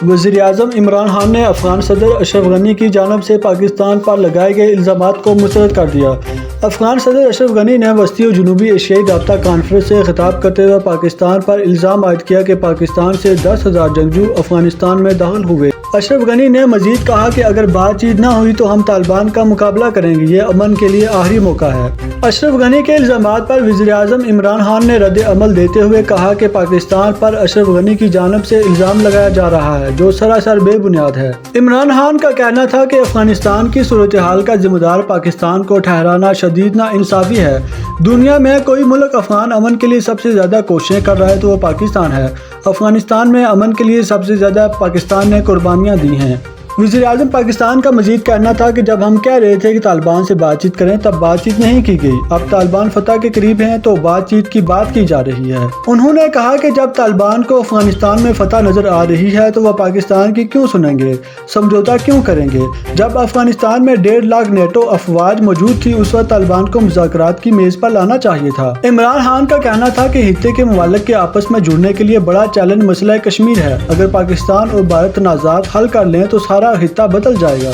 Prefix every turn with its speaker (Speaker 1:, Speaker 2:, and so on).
Speaker 1: وزیراعظم عمران خان نے افغان صدر اشرف غنی کی جانب سے پاکستان پر لگائے گئے الزامات کو مسترد کر دیا۔ افغان صدر اشرف غنی نے وسطی و جنوبی ایشیائی رابطہ کانفرنس سے خطاب کرتے ہوئے پاکستان پر الزام عائد کیا کہ پاکستان سے 10,000 جنگجو افغانستان میں داخل ہوئے۔ اشرف غنی نے مزید کہا کہ اگر بات چیت نہ ہوئی تو ہم طالبان کا مقابلہ کریں گے، یہ امن کے لیے آخری موقع ہے۔ اشرف غنی کے الزامات پر وزیراعظم عمران خان نے رد عمل دیتے ہوئے کہا کہ پاکستان پر اشرف غنی کی جانب سے الزام لگایا جا رہا ہے جو سراسر بے بنیاد ہے۔ عمران خان کا کہنا تھا کہ افغانستان کی صورتحال کا ذمہ دار پاکستان کو ٹھہرانا شدید ناانصافی ہے۔ دنیا میں کوئی ملک افغان امن کے لیے سب سے زیادہ کوششیں کر رہا ہے تو وہ پاکستان ہے۔ افغانستان میں امن کے لیے سب سے زیادہ پاکستان نے قربانیاں دی ہیں۔ وزیراعظم پاکستان کا مزید کہنا تھا کہ جب ہم کہہ رہے تھے کہ طالبان سے بات چیت کریں تب بات چیت نہیں کی گئی، اب طالبان فتح کے قریب ہیں تو بات چیت کی بات کی جا رہی ہے۔ انہوں نے کہا کہ جب طالبان کو افغانستان میں فتح نظر آ رہی ہے تو وہ پاکستان کی کیوں سنیں گے، سمجھوتا کیوں کریں گے؟ جب افغانستان میں 1.5 لاکھ نیٹو افواج موجود تھی اس وقت طالبان کو مذاکرات کی میز پر لانا چاہیے تھا۔ عمران خان کا کہنا تھا کہ خطے کے ممالک کے آپس میں جڑنے کے لیے بڑا چیلنج مسئلہ کشمیر ہے۔ اگر پاکستان اور بھارت تنازعات حل کر لیں تو سارا خطہ بدل جائے گا۔